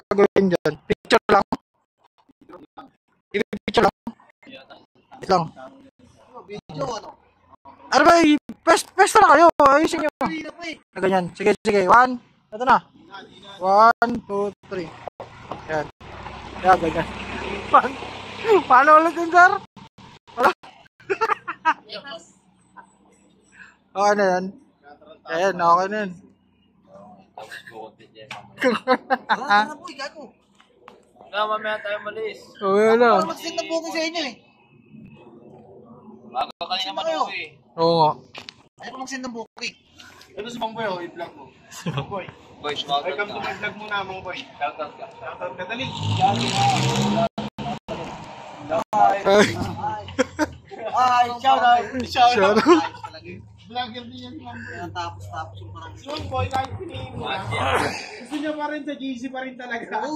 gagawin dyan? Picture lang? Picture lang? Wait lang. Video ano? Ano ba, pesta na kayo. Ayusin nyo. Ganyan. Sige, sige. 1. Ito na. 1, 2, 3. Yan. Yan, ganyan. Paano ulit yun, sir? Wala. Okay na yan. Ayan, okay na yan. Wala na po, gago. Mamaya tayo malis. Okay na. Ano mag-send na po ko sa inyo eh. Bago kanina matuwi. Oo nga. Ayaw ko mag-send ng buko eh. Ito si Mang Boy, i-vlog mo. Mang Boy. Boy, shout out Welcome to ka. my vlog muna, Mang Boy. Shout out ka. Shoutout ka, dali. Ay, shout out. Shout out. Vlogger din yan si Mang Boy. Tapos yung parang... Si Mang Boy, kahit pinihin mo na. Gusto niya pa rin sa GC pa rin talaga.